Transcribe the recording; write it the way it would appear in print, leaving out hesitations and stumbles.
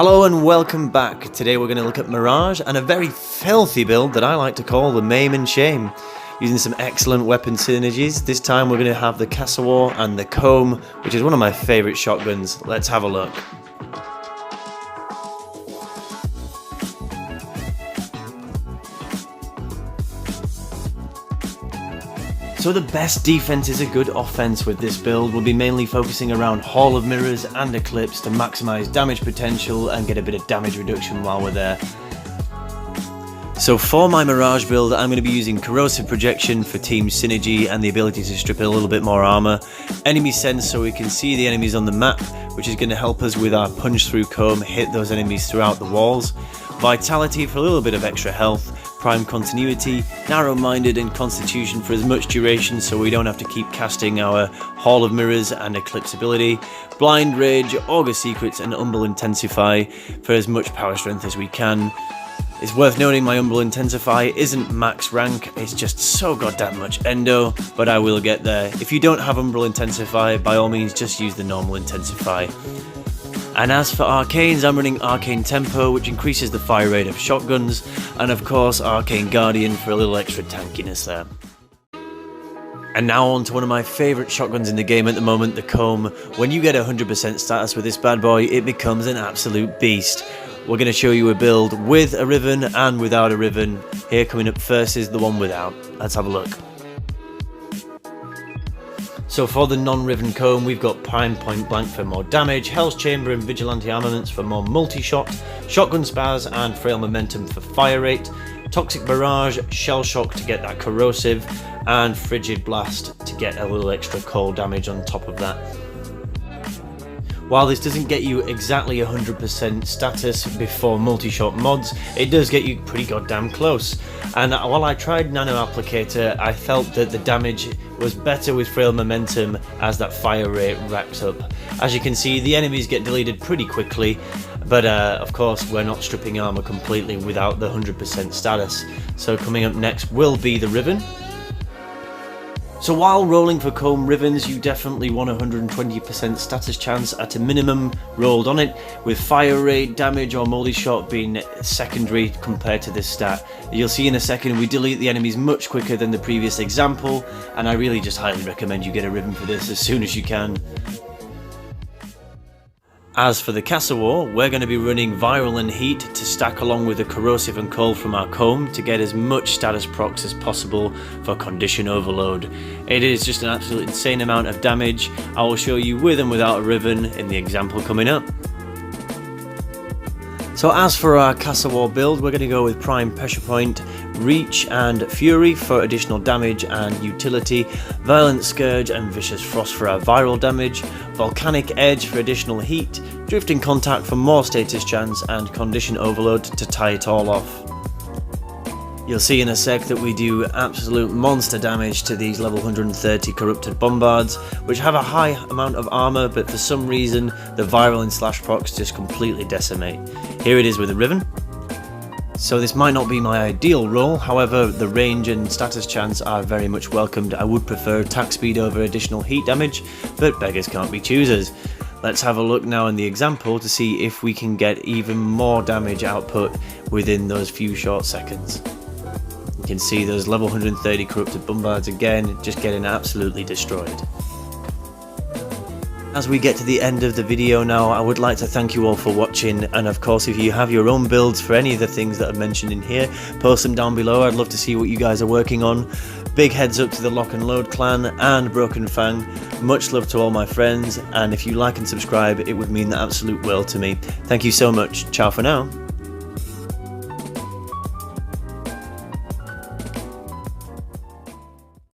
Hello and welcome back. Today we're going to look at Mirage and a very filthy build that I like to call the Maim and Shame. Using some excellent weapon synergies. This time we're going to have the Cassowar and the Kohm, which is one of my favourite shotguns. Let's have a look. So the best defense is a good offense with this build. We'll be mainly focusing around Hall of Mirrors and Eclipse to maximize damage potential and get a bit of damage reduction while we're there. So for my Mirage build, I'm going to be using Corrosive Projection for team synergy and the ability to strip a little bit more armor. Enemy Sense so we can see the enemies on the map, which is going to help us with our punch through Kohm, hit those enemies throughout the walls. Vitality for a little bit of extra health. Prime Continuity, Narrow-Minded and Constitution for as much duration so we don't have to keep casting our Hall of Mirrors and Eclipse ability. Blind Rage, Augur Secrets and Umbral Intensify for as much power strength as we can. It's worth noting my Umbral Intensify isn't max rank, it's just so goddamn much endo, but I will get there. If you don't have Umbral Intensify, by all means just use the normal Intensify. And as for arcanes, I'm running Arcane Tempo, which increases the fire rate of shotguns, and of course Arcane Guardian for a little extra tankiness there. And now on to one of my favourite shotguns in the game at the moment, the Kohm. When you get 100% status with this bad boy, it becomes an absolute beast. We're going to show you a build with a Riven and without a Riven. Here coming up first is the one without. Let's have a look. So for the non-Riven Kohm, we've got Prime Point Blank for more damage, Hell's Chamber and Vigilante Armaments for more multi-shot, Shotgun Spaz and Frail Momentum for fire rate, Toxic Barrage, Shell Shock to get that corrosive, and Frigid Blast to get a little extra cold damage on top of that. While this doesn't get you exactly 100% status before multi-shot mods, it does get you pretty goddamn close. And while I tried Nano Applicator, I felt that the damage was better with Frail Momentum as that fire rate racks up. As you can see, the enemies get deleted pretty quickly, but of course we're not stripping armor completely without the 100% status. So coming up next will be the Riven. So while rolling for Kohm Rivens, you definitely want 120% status chance at a minimum rolled on it, with fire rate, damage or multi-shot being secondary compared to this stat. You'll see in a second we delete the enemies much quicker than the previous example, and I really just highly recommend you get a Riven for this as soon as you can. As for the Cassowar, we're going to be running Viral and Heat to stack along with the Corrosive and Cold from our Kohm to get as much status procs as possible for Condition Overload. It is just an absolute insane amount of damage. I will show you with and without a Riven in the example coming up. So as for our Cassowar build, we're going to go with Prime Pressure Point, Reach and Fury for additional damage and utility, Violent Scourge and Vicious Frost for our viral damage, Volcanic Edge for additional heat, Drifting Contact for more status chance, and Condition Overload to tie it all off. You'll see in a sec that we do absolute monster damage to these level 130 Corrupted Bombards, which have a high amount of armor, but for some reason the viral and slash procs just completely decimate. Here it is with a Riven. So this might not be my ideal role, however the range and status chance are very much welcomed. I would prefer attack speed over additional heat damage, but beggars can't be choosers. Let's have a look now in the example to see if we can get even more damage output within those few short seconds. You can see those level 130 Corrupted Bombards again just getting absolutely destroyed. As we get to the end of the video now, I would like to thank you all for watching, and of course if you have your own builds for any of the things that I've mentioned in here, post them down below. I'd love to see what you guys are working on. Big heads up to the Lock and Load clan and Broken Fang. Much love to all my friends, and if you like and subscribe it would mean the absolute world to me. Thank you so much. Ciao for now.